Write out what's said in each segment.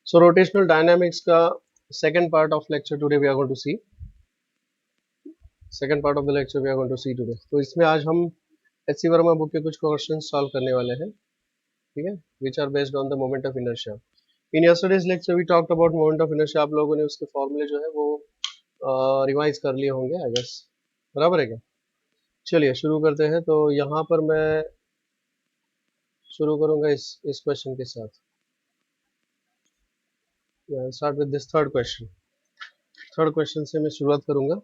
So rotational dynamics का second part of lecture today we are going to see. Second part of the lecture we are going to see today. तो इसमें आज हम H C Verma book के कुछ question solve करने वाले हैं, ठीक है, which are based on the moment of inertia. In yesterday's lecture we talked about moment of inertia. आप लोगों ने उसके फॉर्मूले जो है वो रिवाइज कर लिए होंगे आई गेस. बराबर है क्या? चलिए शुरू करते हैं. तो यहाँ पर मैं शुरू करूंगा इस क्वेश्चन के साथ. Start with this third question. Third question से मैं शुरुआत करूंगा,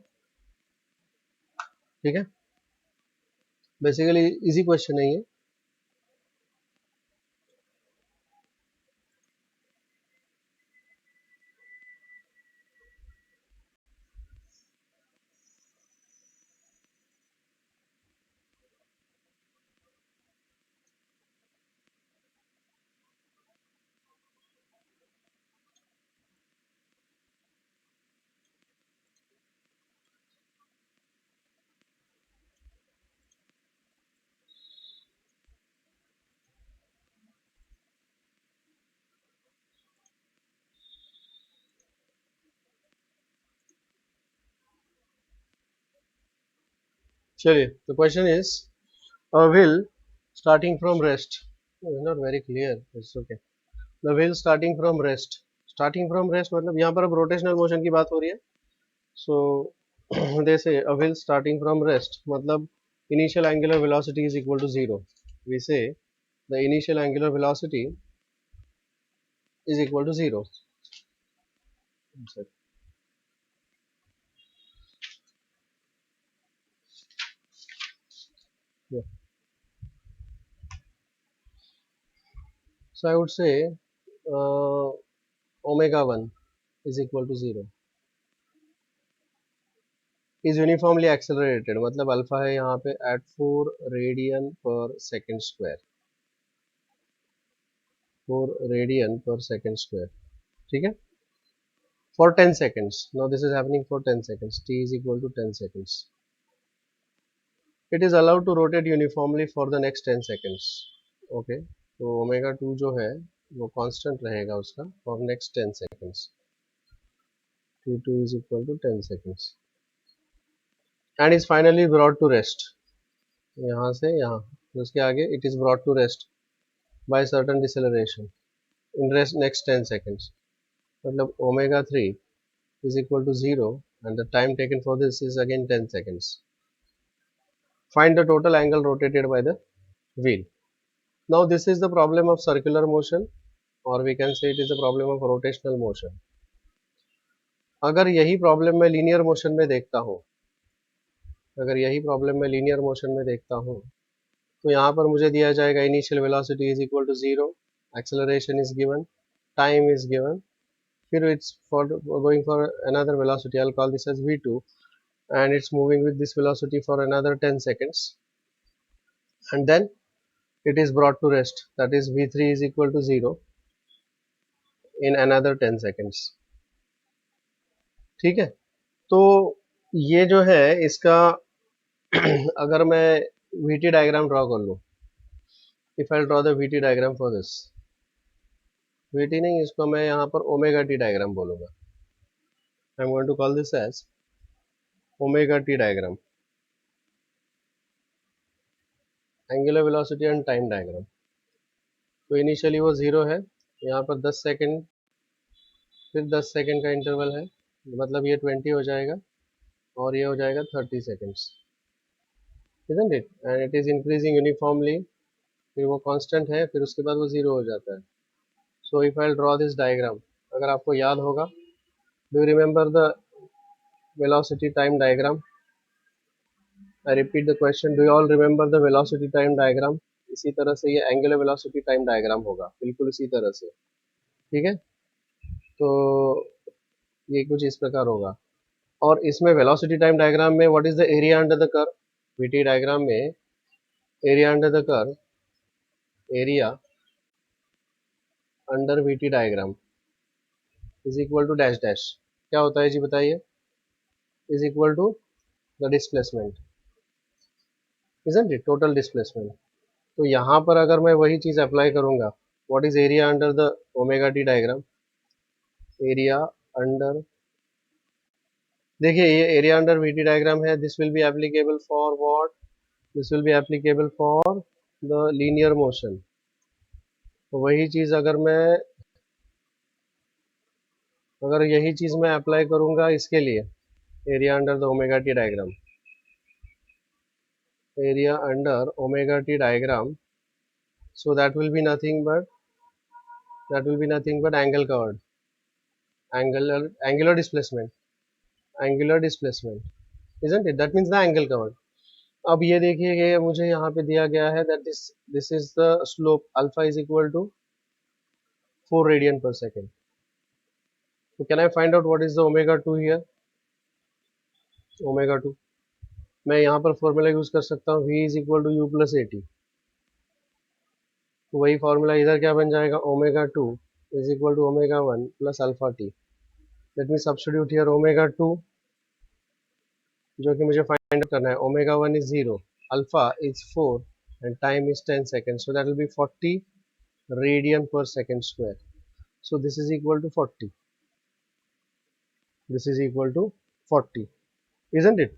ठीक है. बेसिकली इजी क्वेश्चन है ये. चलिए, the question is a wheel starting from rest. No, it's not very clear. It's okay. The wheel starting from rest. Starting from rest मतलब यहाँ पर अब रोटेशनल मोशन की बात हो रही है. So they say a wheel starting from rest मतलब initial angular velocity is equal to 0. We say the initial angular velocity is equal to 0. Yeah. So I would say omega 1 is equal to 0 is uniformly accelerated. मतलब alpha है यहाँ पे at 4 radian per second square. 4 radian per second square, ठीक है, for 10 seconds. Now this is happening for 10 seconds. T is equal to 10 seconds. It is allowed to rotate uniformly for the next 10 seconds. Okay, तो omega 2 जो है वो constant रहेगा उसका for next 10 seconds. T2 is equal to 10 seconds and is finally brought to rest. यहाँ से यहाँ तो उसके आगे it is brought to rest by certain deceleration in rest next 10 seconds. मतलब omega 3 is equal to 0 and the time taken for this is again 10 seconds. Find the total angle rotated by the wheel. Now this is the problem of circular motion or we can say it is the problem of rotational motion. अगर यही problem मैं linear motion में देखता हूँ, अगर यही problem मैं linear motion में देखता हूँ तो यहाँ पर मुझे दिया जाएगा initial velocity is equal to 0, acceleration is given, time is given, फिर it's for going for another velocity, I will call this as v2 and it's moving with this velocity for another 10 seconds and then it is brought to rest, that is v3 is equal to 0 in another 10 seconds. ठीक है, तो ये जो है इसका अगर मैं vt diagram draw कर लूँ, if I draw the vt diagram for this, vt नहीं, इसको मैं यहाँ पर ओमेगा टी डायग्राम बोलूंगा. I am going to call this as omega T diagram, angular velocity and time diagram. तो इनिशियली वो 0 है, यहाँ पर 10 सेकंड, फिर 10 सेकंड का इंटरवल है, मतलब ये 20 हो जाएगा और ये हो जाएगा 30 seconds, isn't it? And it is increasing uniformly, फिर वो कांस्टेंट है, फिर उसके बाद वो 0 हो जाता है. So if I draw this diagram, अगर आपको याद होगा, do you remember the velocity time diagram? I repeat the question, do you all remember the velocity time diagram? इसी तरह से ये एंगुलर वेलोसिटी टाइम डायग्राम होगा, बिल्कुल इसी तरह से, ठीक है. तो ये कुछ इस प्रकार होगा और इसमें वेलोसिटी टाइम डायग्राम में what is the area under the curve? VT diagram में area under the curve, area under VT diagram is equal to dash dash. क्या होता है जी बताइए? Is equal to the displacement, isn't it, total displacement. तो यहाँ पर अगर मैं वही चीज अप्लाई करूंगा, what is area under the omega T diagram? Area under, देखिए ये एरिया अंडर वीटी डायग्राम है, this will be applicable for what, this will be applicable for the linear motion. तो वही चीज अगर यही चीज मैं अप्लाई करूंगा इसके लिए, area under the omega T diagram, area under omega T diagram, so that will be nothing but angle covered, angular displacement, angular displacement, isn't it? That means the angle covered. अब ये देखिए कि मुझे यहाँ पे दिया गया है that this is the slope alpha is equal to 4 radian per second. So can I find out what is the omega 2 here? Omega 2 मैं यहाँ पर फॉर्मूला यूज कर सकता हूँ, v is equal to u plus at, तो वही formula इधर क्या बन जाएगा, omega 2 is equal to omega 1 plus alpha t. Let me substitute here omega 2, जो कि मुझे फाइंड आउट करना है, omega 1 is 0, alpha is 4 and time is 10 seconds, so that will be 40 radian per second square. So this is equal to 40, this is equal to 40, isn't it?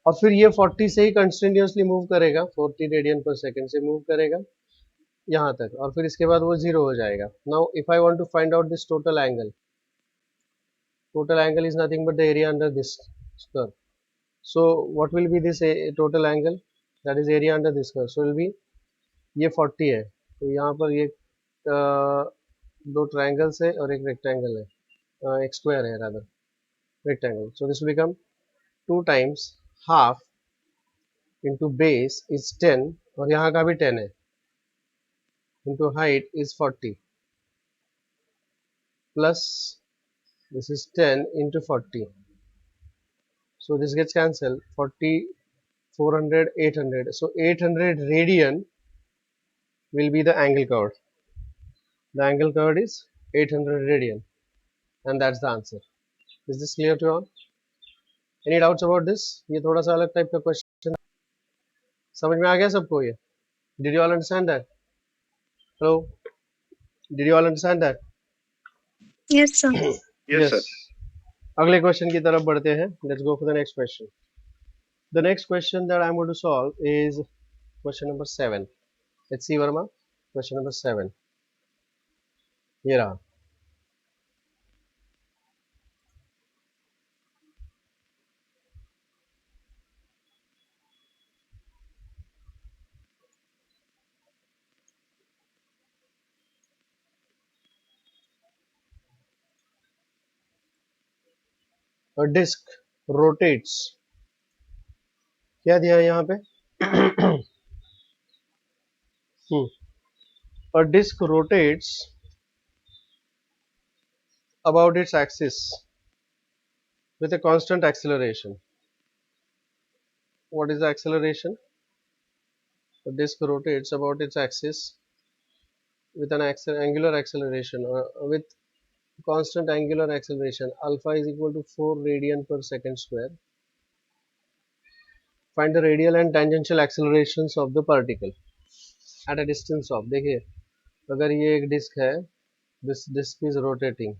और फिर ये 40 से ही continuously move करेगा, 40 radian पर second से move करेगा यहाँ तक, और फिर इसके बाद वो जीरो हो जाएगा. Now if I want to find out this total angle is nothing but the area under this curve. So what will be this total angle, that is area under this curve, so will be ये 40 है, तो यहाँ पर ये दो triangles है और एक रेक्टेंगल है, एक स्क्वायर है rather, rectangle. So this will become 2 times half into base is 10 और यहाँ का भी 10 है, into height is 40 plus this is 10 into 40. So this gets cancelled, 40, 400, 800. So 800 radian will be the angle covered. The angle covered is 800 radian, and that's the answer. Is this clear to all? Any doubts about this? ये थोड़ा सा अलग type का question, समझ में आ गया सबको ये? Did you all understand that? Hello? Did you all understand that? Yes, sir. Yes, sir. अगले क्वेश्चन की तरफ बढ़ते हैं. Let's go for the next question. The next question that I'm going to solve is question number 7. Let's see, Verma. Question number 7. ये रहा. A disc rotates, क्या दिया है यहाँ पे? A disc rotates about its axis with a constant acceleration. What is the acceleration? The disc rotates about its axis with an angular acceleration, with constant angular acceleration. Alpha is equal to 4 radian per second square. Find the radial and tangential accelerations of the particle at a distance of, देखिए अगर ये एक disc है, this disc is rotating,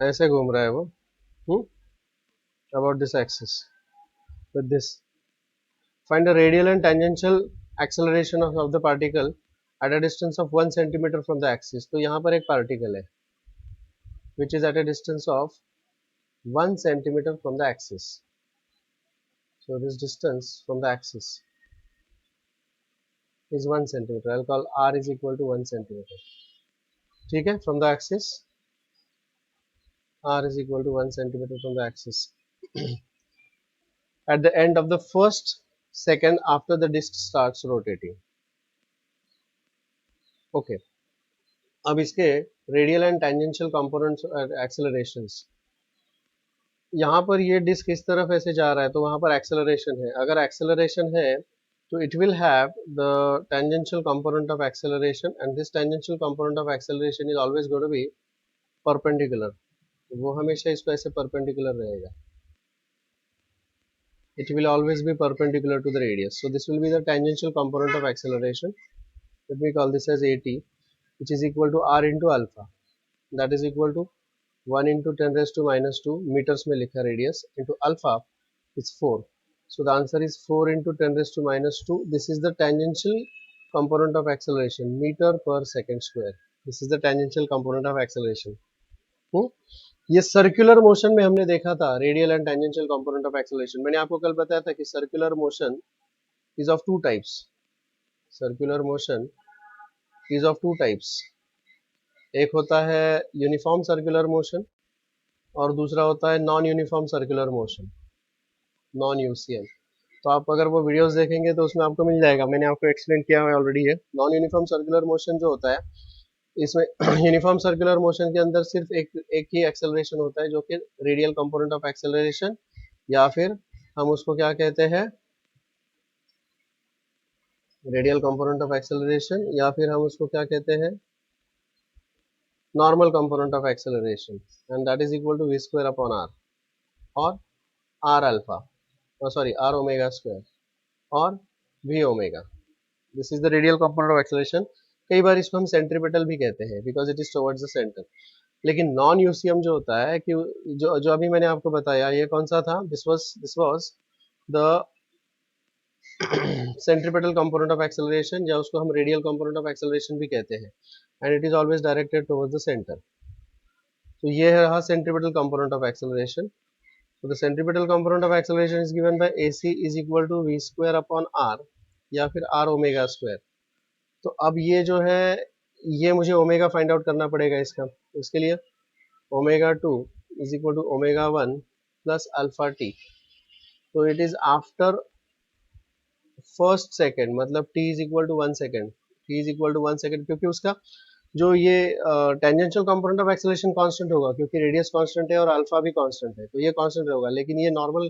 ऐसे घूम रहा है वो, about this axis with this. Find the radial and tangential acceleration of the particle at a distance of 1 centimeter from the axis. तो यहाँ पर एक पार्टिकल है which is at a distance of 1 centimeter from the axis. So this distance from the axis is 1 centimeter. I'll call r is equal to 1 centimeter. ठीक है, from the axis r is equal to 1 centimeter from the axis. At the end of the first second after the disc starts rotating. Okay. अब इसके radial and tangential components और एक्सेलरेशंस, यहाँ पर ये disc इस तरफ ऐसे जा रहा है तो वहां पर एक्सेलरेशन है. अगर एक्सेलरेशन है So it will have the tangential component of acceleration, and this tangential component of acceleration is always going to be perpendicular. वो हमेशा इसको ऐसे perpendicular रहेगा. It will always be perpendicular to the radius. So this will be the tangential component of acceleration. Let me call this as AT, which is equal to r into alpha. That is equal to 1 into 10 raised to minus 2 meters में लिखा radius into alpha is 4. So the answer is 4 into 10 raised to minus 2. This is the tangential component of acceleration, meter per second square. This is the tangential component of acceleration. ये circular motion में हमने देखा था radial and tangential component of acceleration. मैंने आपको कल बताया था कि circular motion is of two types. Circular motion is of two types. एक होता है यूनिफॉर्म सर्कुलर मोशन और दूसरा होता है non uniform circular motion, non UCM. तो आप अगर वो वीडियोस देखेंगे तो उसमें आपको मिल जाएगा. मैंने आपको एक्सप्लेन किया हुआ ऑलरेडी है. नॉन यूनिफॉर्म सर्कुलर मोशन जो होता है, इसमें यूनिफॉर्म सर्कुलर मोशन के अंदर सिर्फ एक ही एक्सेलरेशन होता है जो कि रेडियल कंपोनेंट ऑफ एक्सेलरेशन, या फिर हम उसको क्या कहते हैं, रेडियल कंपोनेंट ऑफ एक्सेलरेशन, या फिर हम उसको क्या कहते हैं, normal component of acceleration, and that is equal to V square upon R, और R alpha, sorry R omega square, और V omega. This is the radial component of acceleration. कई बार इसको हम सेंट्रीपिटल भी कहते हैं because it is towards the centre. लेकिन नॉन यूसीएम जो होता है कि जो अभी मैंने आपको बताया, ये कौन सा था, this was the centripetal component of acceleration, या उसको हम रेडियल कंपोनेंट ऑफ एक्सेलरेशन भी कहते हैं, and it is always directed towards the centre. तो ये रहा centripetal component of acceleration. So the centripetal component of acceleration is given by AC is equal to v square upon r, या फिर r omega square. तो अब ये जो है, ये मुझे ओमेगा फाइंड आउट करना पड़ेगा इसका. इसके लिए omega 2 is equal to omega 1 plus alpha T. तो it is after first second, मतलब t is equal to 1 second. t is equal to 1 second क्योंकि उसका जो ये tangential component of acceleration constant होगा, क्योंकि रेडियस कांस्टेंट है और अल्फा भी कांस्टेंट है, तो ये कांस्टेंट होगा. लेकिन ये नॉर्मल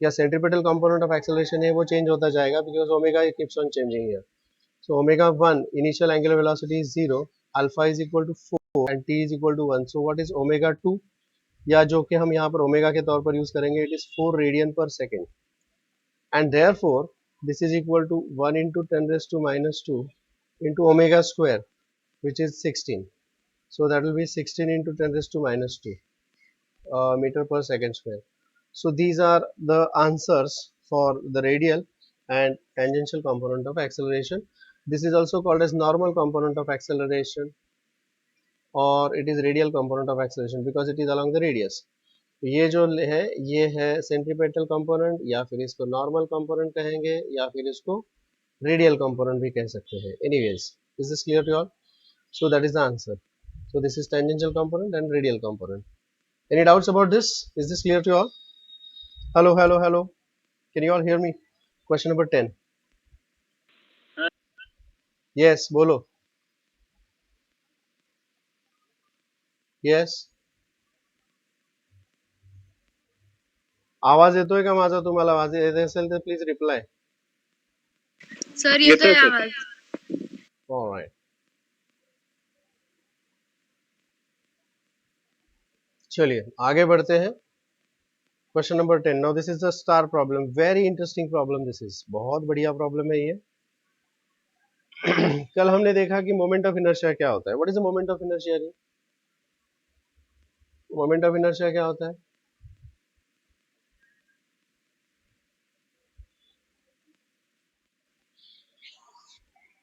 या सेंट्रीपिटल कंपोनेंट ऑफ एक्सेलरेशन है, वो चेंज होता जाएगा because omega keeps on changing here. So omega 1 initial angular velocity is 0, alpha is equal to 4 and t is equal to 1. So what is omega 2, या जो कि हम यहाँ पर ओमेगा के तौर पर यूज करेंगे, it is 4 radian per second, and therefore this is equal to 1 into 10 raised to minus 2 into omega square, which is 16. So that will be 16 into 10 raised to minus 2 meter per second square. So these are the answers for the radial and tangential component of acceleration. This is also called as normal component of acceleration, or it is radial component of acceleration because it is along the radius. ये जो है, ये है centripetal component, या फिर इसको normal component कहेंगे, या फिर इसको रेडियल कंपोनेंट भी कह सकते हैं. Anyways, is this clear to all? So that is the answer. So this is tangential component and radial component. Any doubts about this? Is this clear to you all? Hello, hello, hello. Can you all hear me? Question number 10. Yes, bolo. Yes. आवाज येतोय का माझा तुम्हाला? आवाज येत असेल तर please reply. Sir येतोय आवाज. All right. चलिए आगे बढ़ते हैं. Question number 10. Now this is the star problem. Very interesting problem this is. बहुत बढ़िया प्रॉब्लम है ये. कल हमने देखा कि मोमेंट ऑफ इनर्शिया क्या होता है. What is the moment of inertia? Moment of inertia क्या होता है?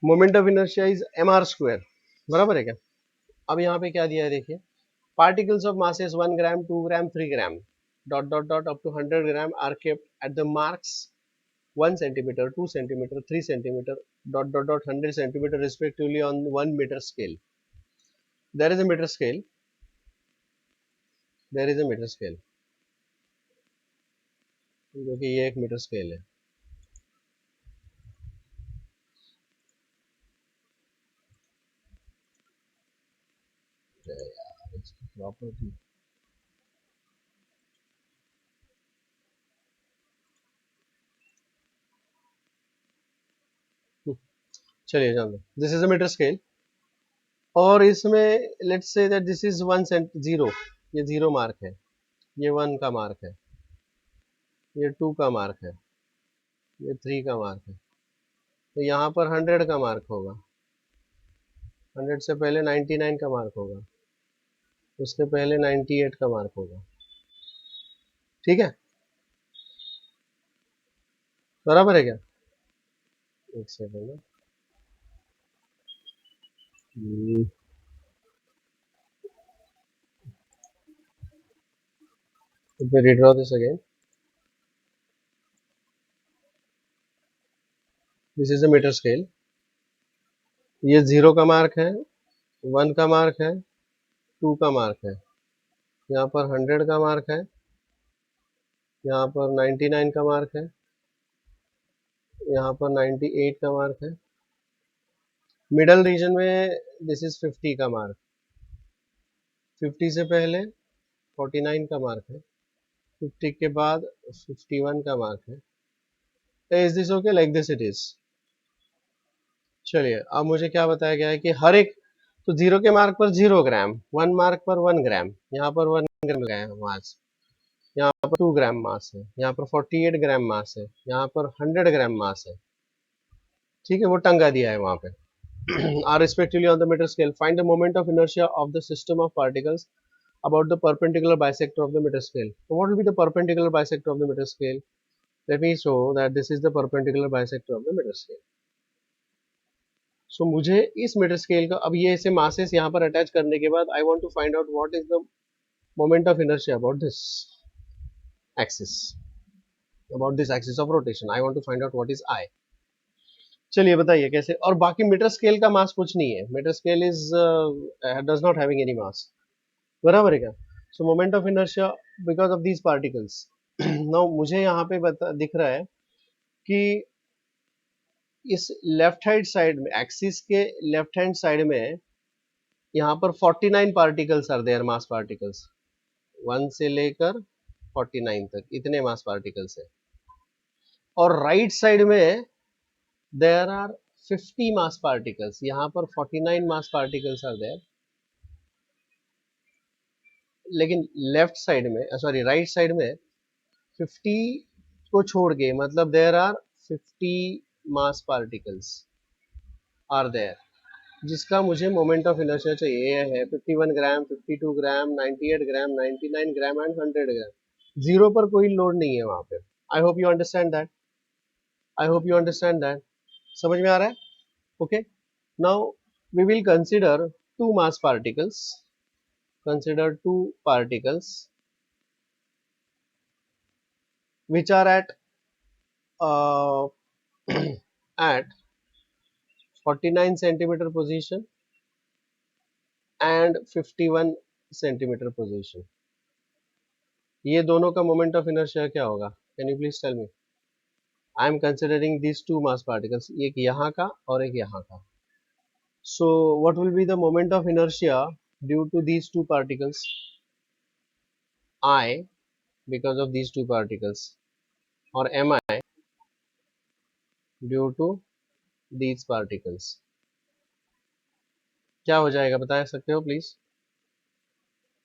Moment of inertia is mr square. बराबर है क्या? अब यहाँ पे क्या दिया है देखिए. Particles of masses 1 gram, 2 gram, 3 gram dot dot dot up to 100 gram are kept at the marks 1 centimeter, 2 centimeter, 3 centimeter dot dot dot 100 centimeter respectively on 1 meter scale. There is a meter scale. There is a meter scale. क्योंकि ये एक metre scale है. Property चलिए जान दो, this is a metre scale और इसमें let's say that this is 1 0, ये 0 मार्क है, ये 1 का मार्क है, ये 2 का मार्क है, ये 3 का मार्क है, तो यहाँ पर 100 का मार्क होगा, 100 से पहले 99 का मार्क होगा, उसके पहले 98 का मार्क होगा। ठीक है, बराबर है क्या? एक second, let me redraw this again. This is a meter scale. ये 0 का मार्क है, 1 का मार्क है, 2 का मार्क है, यहाँ पर 100 का मार्क है, यहाँ पर 99 का मार्क है, यहाँ पर 98 का मार्क है, मिडल रीजन में दिस इज 50 का मार्क, 50 से पहले 49 का मार्क है, 50 के बाद 51 का मार्क है। Is this okay? Like this it is. चलिए अब मुझे क्या बताया गया है कि हर एक, तो 0 के मार्क पर 0 ग्राम, 1 मार्क पर 1 ग्राम, यहाँ पर 1 ग्राम लगाया मास, यहाँ पर 2 ग्राम मास है, यहाँ पर 48 ग्राम मास है, यहाँ पर 100 ग्राम मास है। ठीक है, वो टंगा दिया है वहां पे। are respectively on the meter scale. Find the moment of inertia of the system of particles about the perpendicular bisector of the meter scale. So what will be the perpendicular bisector of the meter scale? Let me show that this is the perpendicular bisector of the meter scale. So मुझे इस meter scale का, अब ये ऐसे masses यहाँ पर attach करने के बाद I want to find out what is the moment of inertia about this axis, about this axis of rotation. I want to find out what is I. चलिए बताइए कैसे। और बाकी मीटर स्केल का मास कुछ नहीं है, metre scale is does not having any mass, बराबर है क्या? So moment of inertia because of these particles. Now मुझे यहाँ पे दिख रहा है कि इस लेफ्ट हैंड साइड में, एक्सिस के लेफ्ट हैंड साइड में यहाँ पर 49 particles are there, mass particles 1 से लेकर 49 तक इतने मास पार्टिकल्स है। और राइट साइड में देयर आर 50 मास पार्टिकल्स, यहाँ पर 49 मास पार्टिकल्स आर देयर, लेकिन लेफ्ट साइड में, सॉरी राइट साइड में 50 को छोड़ के, मतलब there are 50 mass particles are there, जिसका मुझे मोमेंट ऑफ इनर्शिया चाहिए। ये है 51 ग्राम, 52 ग्राम, 98 ग्राम, 99 ग्राम एंड 100 ग्राम। जीरो पर कोई लोड नहीं है वहां पे। I hope you understand that, I hope you understand that. समझ में आ रहा है? Okay, now we will consider two mass particles, consider two particles which are uh, at 49 centimeter position and 51 centimeter position. ये दोनों का मोमेंट ऑफ इनर्शिया क्या होगा? Can you please tell me? I am considering this two mass particles, एक यहाँ का और एक यहाँ का। So what will be the moment of inertia due to these two particles? I, because of these two particles, or mi due to these particles. क्या हो जाएगा बता सकते हो please?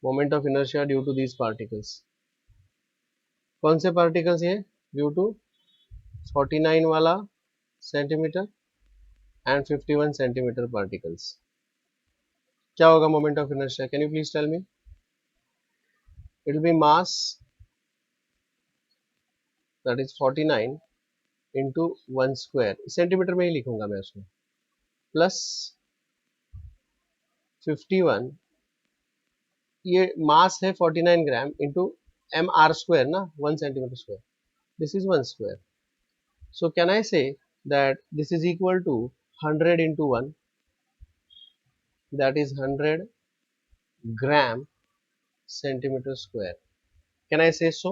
Moment of inertia due to these particles. कौन से particles ये? Due to 49 वाला सेंटीमीटर एंड 51 सेंटीमीटर पार्टिकल्स। क्या होगा moment of inertia? Can you please tell me? It will be mass that is 49 into 1 square, centimetre में ही लिखूंगा मैं उसको, प्लस 51, ये मास है 49 gram into M R square ना, 1 centimetre square, this is 1 square. So can I say that this is equal to 100 into 1, that is 100 gram centimeter square. Can I say so?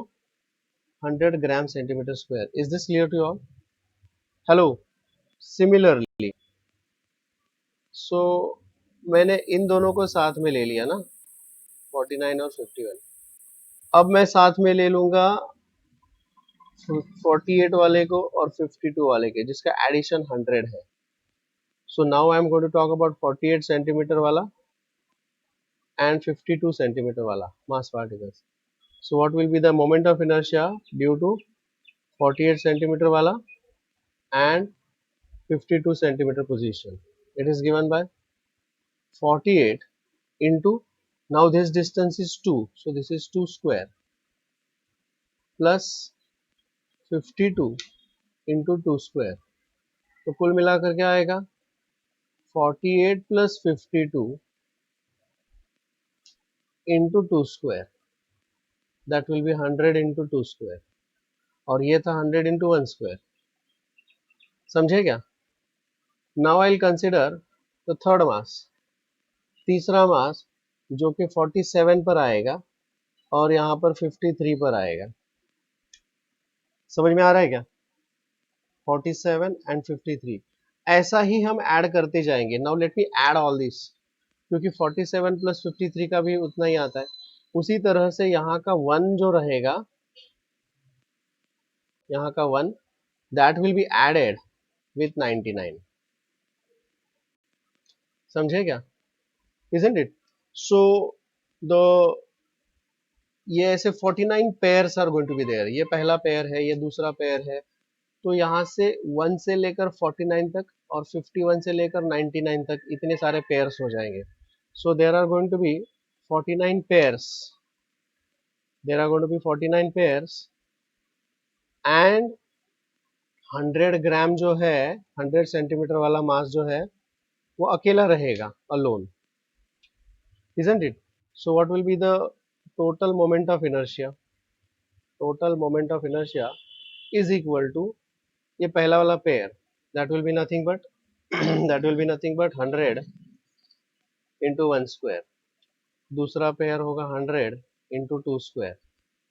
100 gram centimeter square. Is this clear to you all? Hello. Similarly, so मैंने इन दोनों को साथ में ले लिया ना, 49 और 51। अब मैं साथ में ले लूंगा 48 वाले को और 52 वाले के, जिसका एडिशन 100 है। So now I am going to talk about 48 centimeter wala and 52 centimeter wala mass particles. So what will be the moment of inertia due to 48 centimeter wala and 52 centimeter position? It is given by 48 into, now this distance is 2, so this is 2 square plus 52 into 2 square. तो कुल मिलाकर क्या आएगा 48 plus 52 into 2 square, that will be 100 into 2 square, और ये था 100 into 1 square. समझे क्या? Now I'll consider the third mass, तीसरा मास जो कि 47 पर आएगा और यहाँ पर 53 पर आएगा. समझ में आ रहा है क्या? 47 and 53 ऐसा ही हम ऐड करते जाएंगे. Now let me add all this, क्योंकि 47 प्लस 53 का भी उतना ही आता है. उसी तरह से यहाँ का 1 जो रहेगा, यहाँ का 1 that will be added with 99. समझे क्या? Isn't it? So the ये ऐसे 49 pairs are going to be there. ये पहला पेयर है, ये दूसरा पेयर है. तो यहाँ से 1 से लेकर 49 तक और 51 से लेकर 99 तक इतने सारे पेयर्स हो जाएंगे. So there are going to be 49 pairs. There are going to be 49 pairs and 100 gram जो है, 100 सेंटीमीटर वाला मास जो है वो अकेला रहेगा, alone. Isn't it? So what will be the total moment of inertia? Total moment of inertia is equal to ये पहला वाला pair, that will be nothing but that will be nothing but 100 into 1 square. दूसरा pair होगा 100 into 2 square.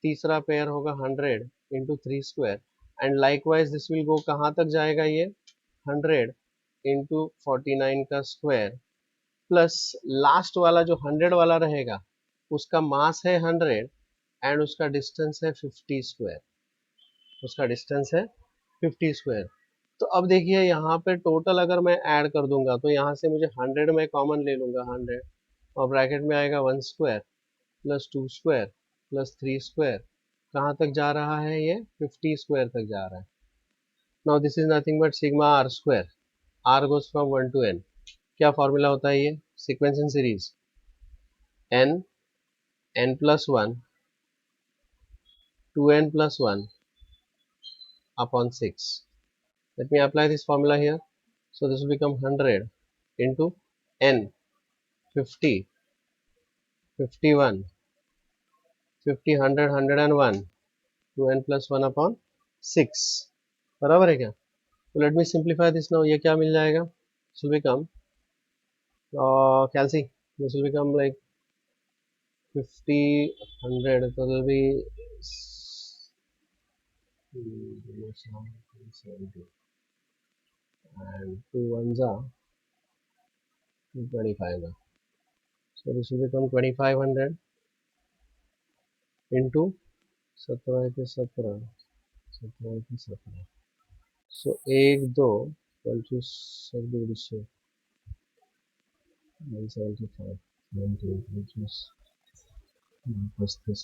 तीसरा pair होगा 100 into 3 square. And likewise this will go कहाँ तक जाएगा ये 100 into 49 का स्क्वायर प्लस लास्ट वाला जो 100 वाला रहेगा उसका मास है 100 एंड उसका डिस्टेंस है 50 स्क्वायर. उसका डिस्टेंस है 50 स्क्वायर. तो अब देखिए यहाँ पे टोटल अगर मैं ऐड कर दूंगा तो यहाँ से मुझे 100 में कॉमन ले लूंगा 100 और ब्रैकेट में आएगा 1 square plus 2 square plus 3 square. कहाँ तक जा रहा है ये 50 स्क्वायर तक जा रहा है. Now this is nothing but sigma R square. R goes from 1 to n. क्या फॉर्मूला होता है ये sequence in series n n plus 1 2n plus 1 upon 6. Let me apply this formula here. So this will become 100 into n 50 51 50 100 101 2n plus 1 upon 6. बराबर है क्या? तो let me simplify this now. ये क्या मिल जाएगा? This will become कैलसी. This will become like 50 100, so it will be 70 and 2 ones are 225. So this will become 2500 into 17 के 17 17 के 17. So 1 2 25 175 19 which is plus this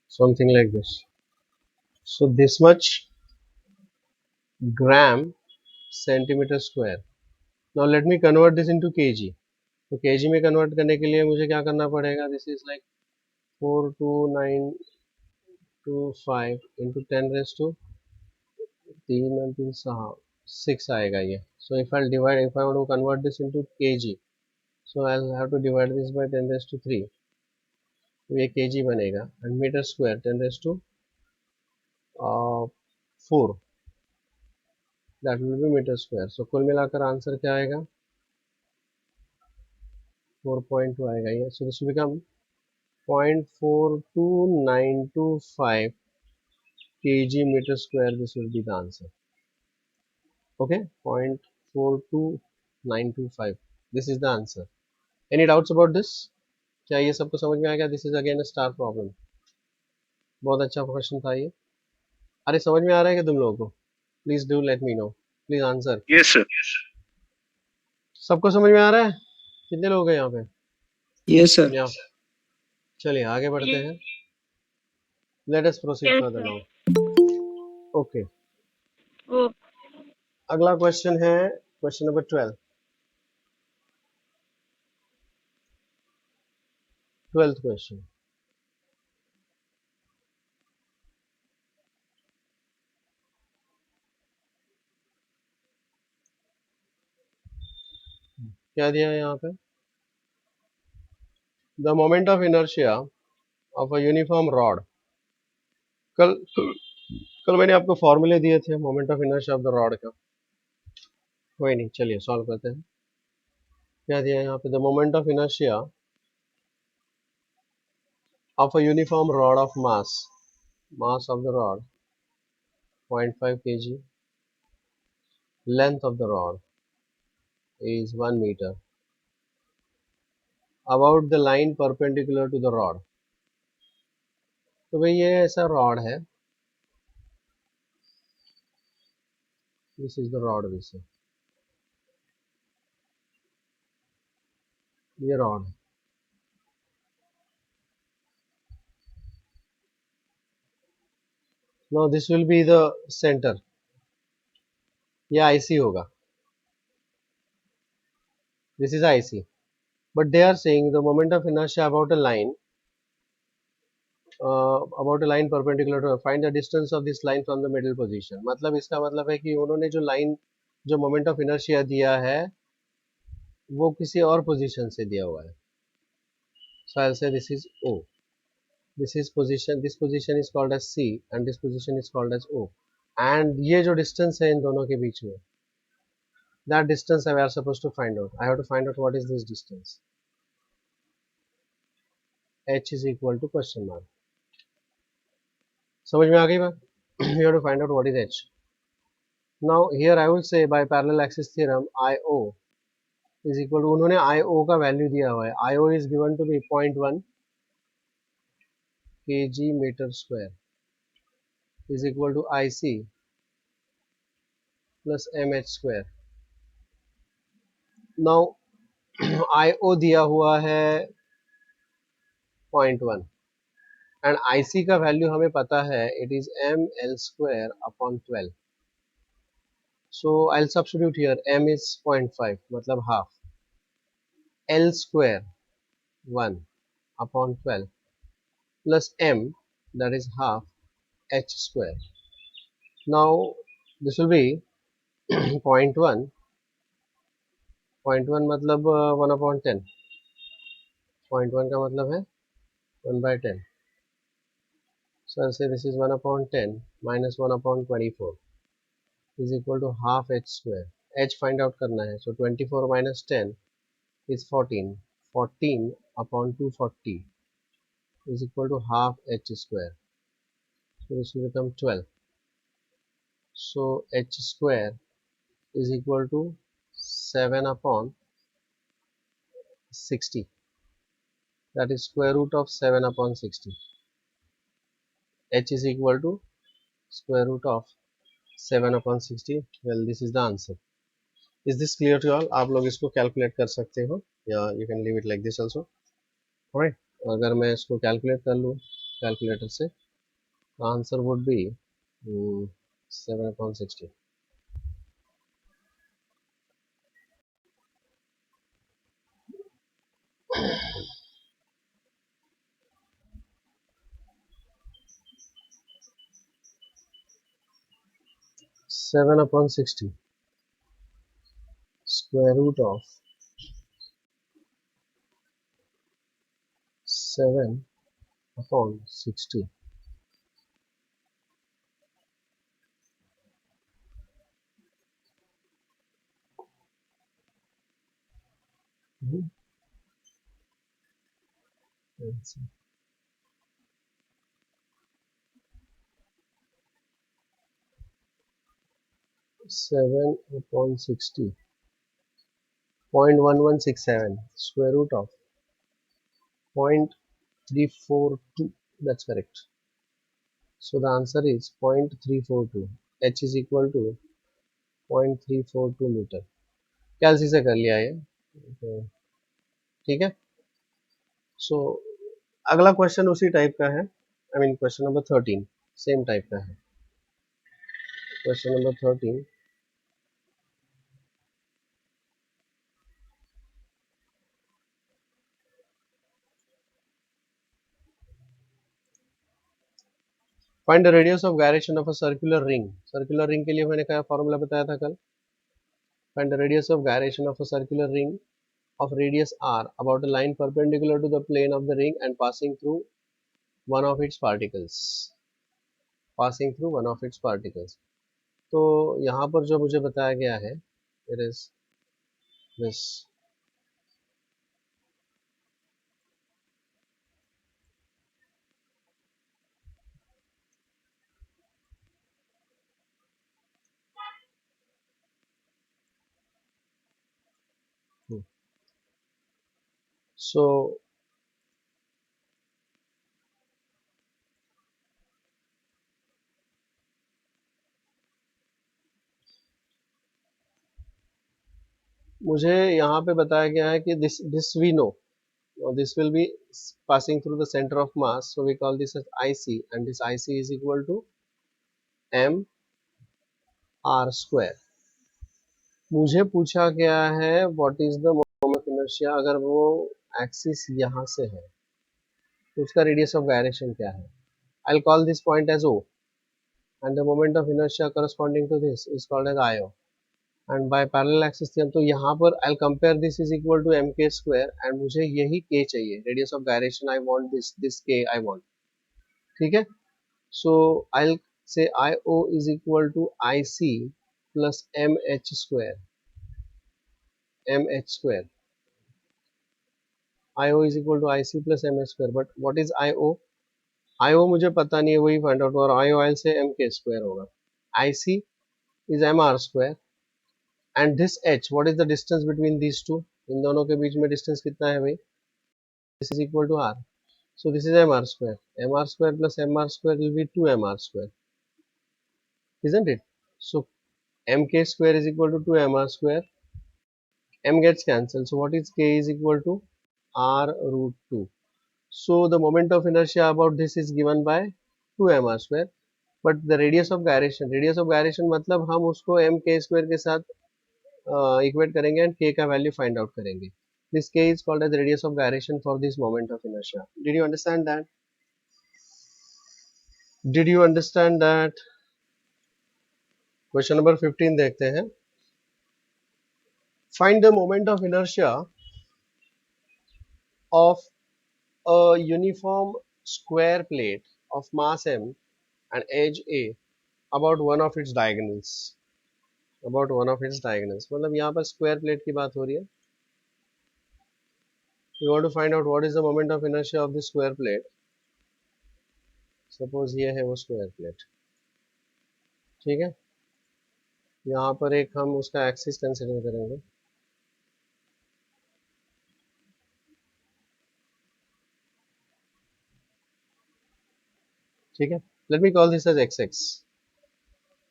something like this. So this much gram centimeter square. Now let me convert this into kg. तो kg में convert करने के लिए मुझे क्या करना पड़ेगा? This is like 42925 into 10 raised to 3 and 3 6 आएगा ये. So if I want to convert this into kg, so I'll have to divide this by 10 raised to 3. तो ये kg बनेगा and meter square 10 raised to 4, that will be meter square. So कुल मिलाकर answer क्या आएगा? 4.2 आएगा ये. So this will become 0.42925 kg meter square. This will be the answer. Okay, 0.42925 42925. This is the answer. Any doubts about this? क्या ये सबको समझ में आ गया? This is again a star problem. बहुत अच्छा क्वेश्चन था ये. अरे समझ में आ रहा है क्या तुम लोगों को? Please do let me know. Please answer. Yes, sir. सबको समझ में आ रहा है? कितने लोग हैं यहाँ पे? Yes, sir. या चलिए आगे बढ़ते हैं. Let us proceed Yes, further sir. now. Okay. Oh, अगला क्वेश्चन है क्वेश्चन नंबर 12. 12th question. क्या दिया है यहाँ पे? The moment of inertia of a uniform rod. कल कल मैंने आपको फॉर्मूले दिए थे moment of inertia of the rod का. कोई नहीं, चलिए सॉल्व करते हैं. क्या दिया है यहाँ पे? The moment of inertia of a uniform rod of mass of the rod 0.5 kg, length of the rod is 1 meter, about the line perpendicular to the rod. तो भाई ये ऐसा रॉड है. This is the rod. ये rod. Now this will be the centre. ये IC होगा. This is IC. But they are saying the moment of inertia about a line perpendicular to find the distance of this line from the middle position. मतलब इसका मतलब है कि उन्होंने जो line जो मोमेंट ऑफ इनर्शिया दिया है वो किसी और पोजीशन से दिया हुआ है. So I'll say this is O. This position is called as C and this position is called as O. And ये जो distance है इन दोनों के बीच में, that distance we are supposed to find out. I have to find out what is this distance. H is equal to question mark. समझ में आ गई बात? You have to find out what is H. Now here I will say by parallel axis theorem IO is equal to, उन्होंने IO का value दिया हुआ है. IO is given to be 0.1 kg meter square is equal to IC plus mh square. Now IO दिया हुआ है 0.1 and IC का value हमें पता है, it is ml square upon 12. So I'll substitute here. M is 0.5 मतलब half. L square 1 upon 12 plus M, that is half H square. Now this will be 0.1. 0.1 मतलब 1 upon 10. 0.1 का मतलब है 1 by 10. So I'll say this is 1 upon 10 minus 1 upon 24 is equal to half H square. H find out करना है. So 24 minus 10 is 14. 14 upon 240 is equal to half H square. So this will become 12. So H square is equal to 7 upon 60. That is square root of 7 upon 60. H is equal to square root of 7 upon 60. Well, this is the answer. Is this clear to all? आप लोग इसको calculate कर सकते हो या you can leave it like this also. Alright. अगर मैं इसको calculate कर लूँ calculator से, the answer would be 7 upon 60. Seven upon 60 square root of 7 upon 60. Let's see. 7 upon 60 0.1167 square root of 0.342. That's correct. So the answer is 0.342. H is equal to 0.342 metre. कैलसी से कर लिया ये, तो ठीक है. सो अगला क्वेश्चन उसी टाइप का है. I mean question number 13 same type का है. Question number 13. Find the radius of gyration of a circular ring. Circular ring के लिए मैंने क्या फॉर्मूला बताया था कल. Find the radius of gyration of a circular ring of radius r about a line perpendicular to the plane of the ring and passing through one of its particles. तो यहाँ पर जो मुझे बताया गया है, it is this. So मुझे यहाँ पे बताया गया है कि this we know, this will be passing through the center of mass, so we call this as IC, and this IC is equal to m r square. मुझे पूछा गया है what is the moment of inertia अगर वो axis यहाँ से है तो उसका रेडियस ऑफ गायरेशन क्या है. I'll call this point as O, and the moment of inertia corresponding to this is called as IO. And by parallel axis theorem, तो यहाँ पर I'll compare this is equal to mk square, and मुझे यही k चाहिए. Radius of gyration I want this k I want. ठीक है. So I'll say IO is equal to IC plus mh square. IO is equal to IC plus mh square. But what is IO? IO मुझे पता नहीं है, वही find out. और IO I'll say mk square होगा. IC is mr square. And this h, what is the distance between these two? इन दोनों के बीच में डिस्टेंस कितना है भाई? This is equal to r. So this is mr square. Mr square plus mr square will be 2mr square, isn't it? So mk square is equal to 2mr square. M gets cancelled. So what is k is equal to r root 2. So the moment of inertia about this is given by 2mr square. But the radius of gyration मतलब हम उसको mk square के साथ equate करेंगे and k का value find out करेंगे. This k is called as the radius of gyration for this moment of inertia. Did you understand that? Question number 15 देखते हैं. Find the moment of inertia of a uniform square plate of mass m and edge a about one of its diagonals. मतलब यहाँ पर square plate की बात हो रही है. You want to find out what is the moment of inertia of this square plate. Suppose ये है वो स्क्वायर प्लेट. ठीक है. यहाँ पर एक हम उसका एक्सिस कंसिडर करेंगे. ठीक है. Let me call this edge xx.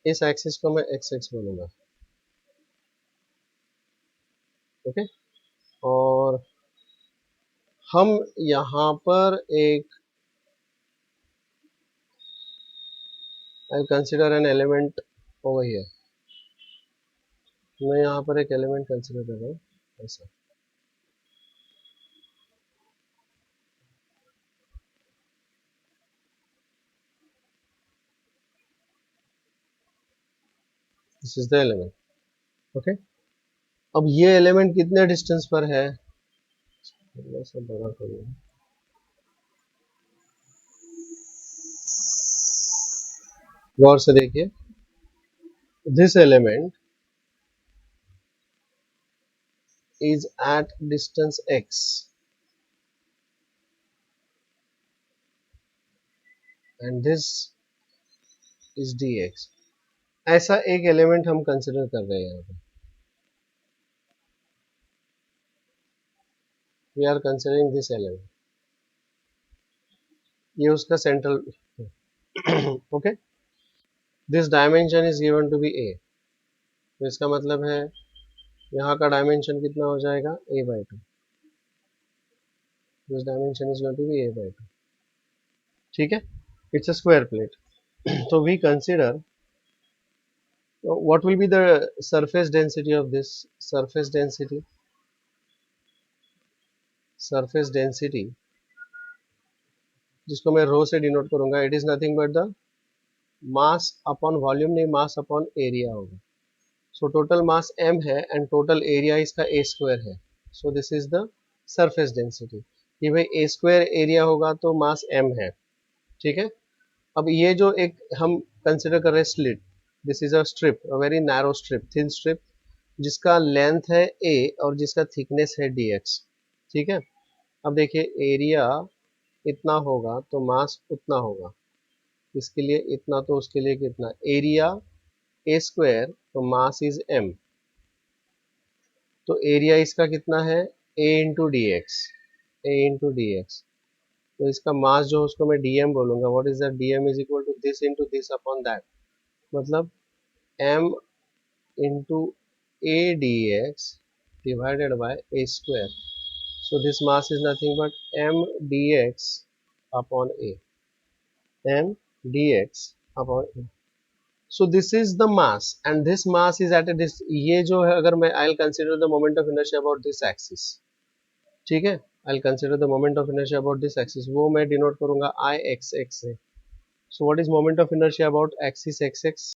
इस एक्सिस को मैं xx बोलूंगा. ओके. और हम यहाँ पर एक I consider an element over here. मैं यहाँ पर एक एलिमेंट कंसिडर कर रहा हूँ ऐसा. This is the element. Okay. अब ये एलिमेंट कितने डिस्टेंस पर है? सब बड़ा करूँगा. गौर से देखिए. This element is at distance x and this is dx. ऐसा एक एलिमेंट हम कंसिडर कर रहे हैं यहाँ पे. We are considering this element, ये उसका central okay, this dimension is given to be A, तो इसका मतलब है यहाँ का डायमेंशन कितना हो जाएगा a/2, this dimension is going to be a/2, ठीक है, it's a square plate. So we consider what will be the surface density of this surface density जिसको मैं रो से डिनोट करूंगा, it is nothing but the mass upon volume, नहीं mass upon area होगा. So total mass m है and total area इसका a square है. So this is the surface density, कि भाई a स्क्वायर एरिया होगा तो मास m है, ठीक है. अब ये जो एक हम कंसिडर कर रहे हैं slit, this is a strip, a very narrow strip, thin strip, जिसका लेंथ है a और जिसका थिकनेस है dx, ठीक है. अब देखिए एरिया इतना होगा तो मास उतना होगा, इसके लिए इतना तो उसके लिए कितना, एरिया a स्क्वायर तो मास इज m, तो एरिया इसका कितना है a इंटू डी एक्स, तो इसका मास जो उसको मैं dm बोलूंगा, what is that, dm is equal to this into this upon that, मतलब m into a dx divided by a square. So this mass is nothing but m dx upon a, m dx upon a. So this is the mass and this mass is at a ये जो है, अगर मैं I'll consider the moment of inertia about this axis, ठीक है, I'll consider the moment of inertia about this axis, वो मैं denote करूंगा I x x से. So what is moment of inertia about axis x x?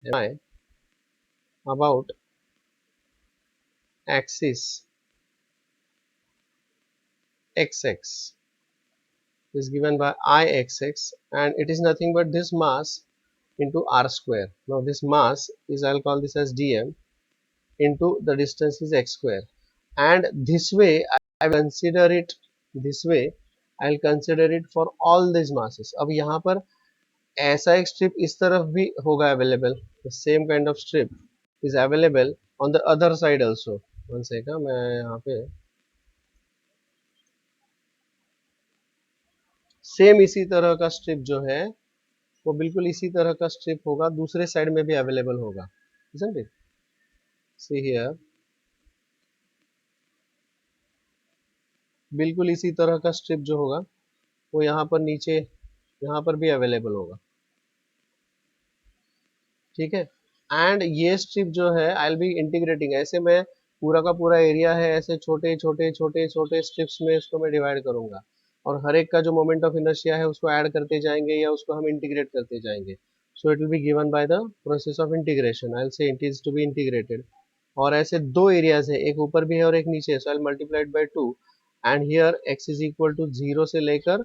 I about axis x x is given by Ixx and it is nothing but this mass into r square. Now this mass is, I'll call this as dm, into the distance is x square, and this way I will consider it, this way I'll consider it for all these masses. अब यहाँ पर ऐसा एक strip इस तरफ भी होगा available, the same kind of strip is available on the other side also. One second, मैं यहाँ पे सेम इसी तरह का स्ट्रिप जो है वो बिल्कुल इसी तरह का स्ट्रिप होगा, दूसरे साइड में भी अवेलेबल होगा, isn't it? See here, बिल्कुल इसी तरह का स्ट्रिप जो होगा वो यहाँ पर नीचे यहाँ पर भी अवेलेबल होगा, ठीक है. एंड ये स्ट्रिप जो है आई विल बी इंटीग्रेटिंग, ऐसे मैं पूरा का पूरा एरिया है ऐसे छोटे छोटे छोटे छोटे स्ट्रिप्स में इसको मैं डिवाइड करूंगा और हर एक का जो मोमेंट ऑफ इनर्शिया है उसको ऐड करते जाएंगे या उसको हम इंटीग्रेट करते जाएंगे. So it will be given by the process of integration, I will say it is to be integrated. और ऐसे दो एरियाज है, एक ऊपर भी है और एक नीचे है, so I multiplied by 2 and here x is equal to 0 से लेकर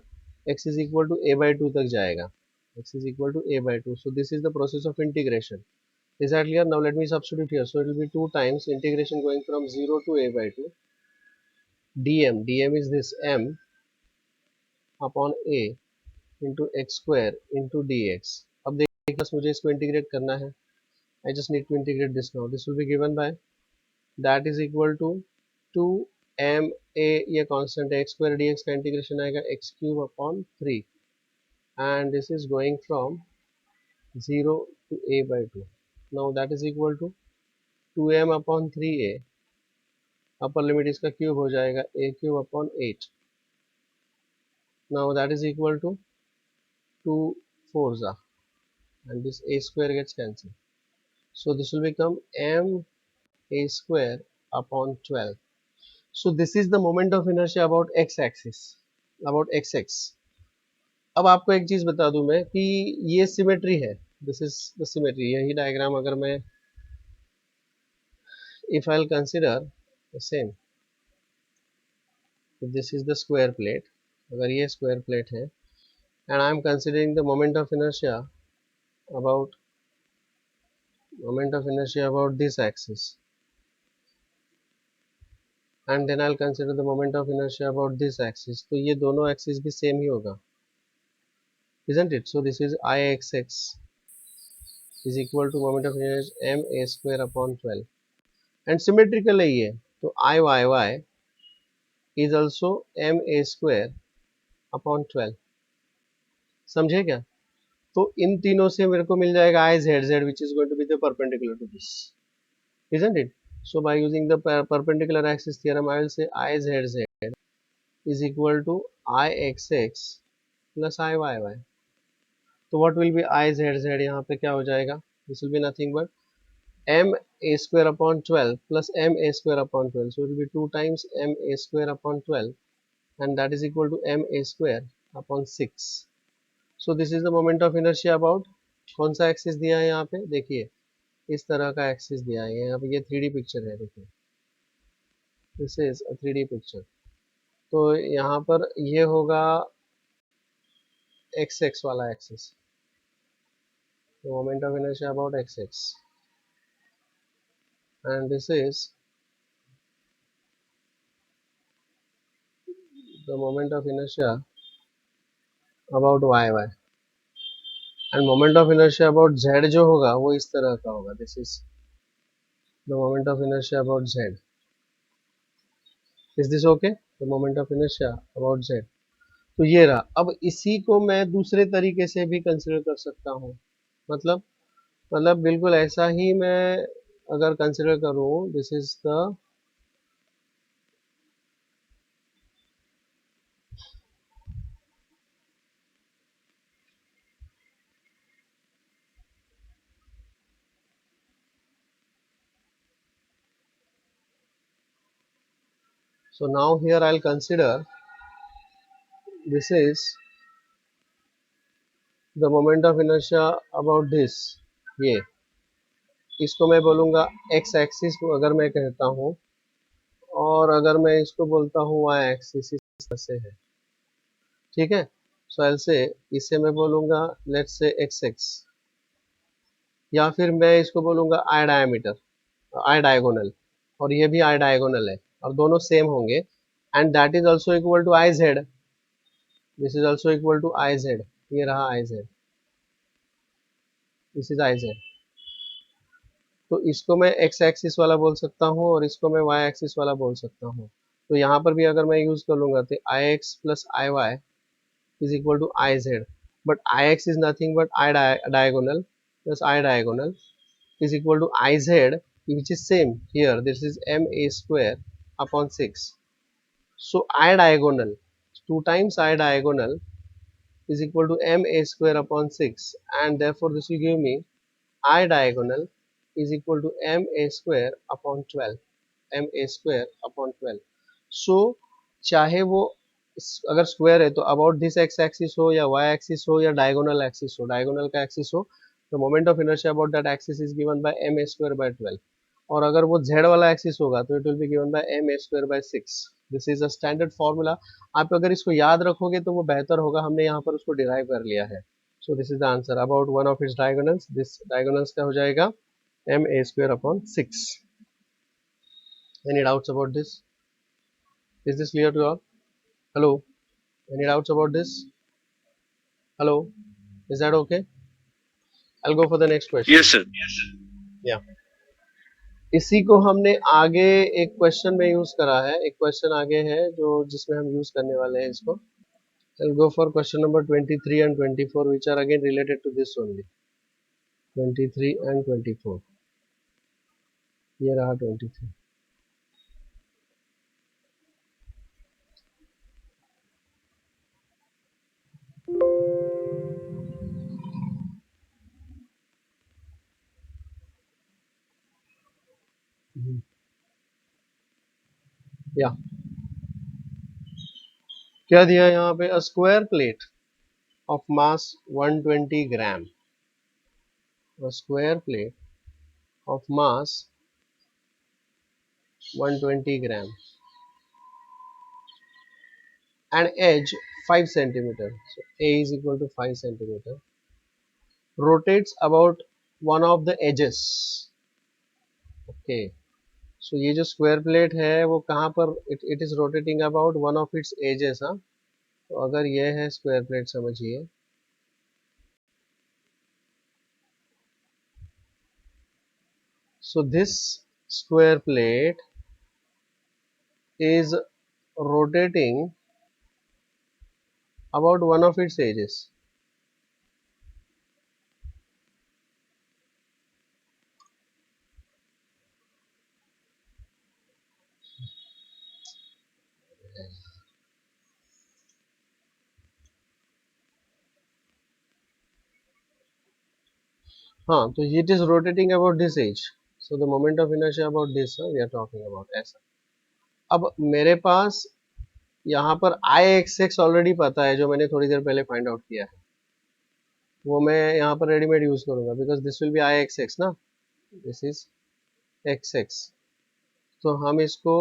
x is equal to a/2 तक जाएगा, x is equal to a/2. So this is the process of integration. Is that clear? Now let me substitute here. So it will be 2 times integration going from 0 to a/2 dm. dm is this m upon a into x square into dx. अब देखिए बस मुझे इसको integrate करना है. I just need to integrate this now. This will be given by that is equal to 2 m a, ये constant है, x square dx का इंटीग्रेशन आएगा x cube upon 3 and this is going from 0 to a/2. Now that is equal to 2m upon 3a, upper limit इसका cube हो जाएगा a cube upon 8. Now that is equal to 2 4s and this a square gets cancelled. So this will become m a square upon 12. So this is the moment of inertia about x axis, about xx. अब आपको एक चीज बता दूं मैं कि ये symmetry है, दिस इज द सिमेट्री. यही डायग्राम अगर मैं if I'll consider the same, if this is the square plate, अगर ये square plate है and I am considering the moment of inertia about this axis and then I'll consider the moment of inertia about this axis, तो ये दोनों axis भी same ही होगा, isn't it? So this is Ixx is equal to moment of inertia m a square upon 12 and symmetrical है ये, तो Iyy is also ma² upon 12। समझे क्या? तो इन तीनों से मेरे को मिल जाएगा I z z which is going to be the perpendicular to this, isn't it? So by using the perpendicular axis theorem, I will say I z z is equal to I x x plus I y y. तो what will be I z z? यहाँ पे क्या हो जाएगा? This will be nothing but m a square upon 12 plus m a square upon 12. So it will be 2 times m a square upon 12, and that is equal to m a square upon 6. So this is the moment of inertia about कौन सा axis दिया है यहाँ पे? देखिए इस तरह का एक्सिस दिया है यहाँ पे, ये 3D पिक्चर है, देखिए this is a 3D picture. तो यहाँ पर ये होगा एक्स एक्स वाला axis, moment of inertia about X X, and this is the moment of inertia about Y Y, and moment of inertia about Z जो होगा वो इस तरह का होगा, this is the moment of inertia about Z. Is this okay? The moment of inertia about Z. तो ये रहा। अब इसी को मैं दूसरे तरीके से भी कंसिडर कर सकता हूँ, मतलब बिल्कुल ऐसा ही मैं अगर कंसिडर करूँ, this is the so now here I'll consider this is the moment of inertia about this, ये इसको मैं बोलूँगा x एक्सिस अगर मैं कहता हूँ, और अगर मैं इसको बोलता हूँ y एक्सिस, इस तरह से है, ठीक है? सो I'll say इसे मैं बोलूँगा लेट्स से x x, या फिर मैं इसको बोलूँगा आई डायमीटर, आई डायगोनल, और ये भी आई डायगोनल है और दोनों सेम होंगे, and that is also equal to I Z, this is also equal to I Z, ये रहा I Z, this is I Z. तो इसको मैं x एक्सिस वाला बोल सकता हूँ और इसको मैं y एक्सिस वाला बोल सकता हूँ। तो यहाँ पर भी अगर मैं यूज कर लूंगा तो I X plus I Y is equal to I Z, but I X is nothing but I diagonal plus I diagonal is equal to Iz, which is same here, this is ma square upon 6. So I diagonal, 2 times I diagonal is equal to ma square upon 6, and therefore this will give me I diagonal is equal to ma square upon 12, ma square upon 12. So चाहे वो अगर square है तो about this x axis हो या Y axis हो या diagonal axis हो, डायगोनल का एक्सिस हो, the moment of inertia about that axis is given by ma square by 12, और अगर वो z वाला एक्सिस होगा तो it will be given by ma square by 6. this is a standard formula, आप अगर इसको याद रखोगे तो वो बेहतर होगा, हमने यहाँ पर उसको डिराइव कर लिया है। so this is the answer about one of its diagonals, this diagonals का हो जाएगा ma square upon 6. any doubts about this? is this clear to all? hello, any doubts about this? hello, is that okay? I'll go for the next question. Yes, sir. yeah, इसी को हमने आगे एक question में use करा है, एक question आगे है जो जिसमें हम यूज करने वाले हैं इसको। I'll go for question number 23 and 24 which are again related to this only, 23 and 24, ये रहा 23। या क्या दिया है यहाँ पे? अ square plate of mass 120 gram, a square plate of mass 120 gram and edge 5 centimeter, so a is equal to 5 centimeter, rotates about one of the edges, okay. So ये जो स्क्वायर प्लेट है वो कहाँ पर it is rotating about one of its edges. हाँ, तो अगर ये है स्क्वायर प्लेट समझिए, so this square plate is rotating about one of its edges. हाँ, तो it is rotating about this edge. So the moment of inertia about this we are talking about ऐसा. अब मेरे पास यहाँ पर आई एक्स एक्स ऑलरेडी पता है, जो मैंने थोड़ी देर पहले फाइंड आउट किया है, वो मैं यहाँ पर रेडीमेड यूज करूंगा, because this will be I X X ना, दिस इज एक्स एक्स. तो हम इसको,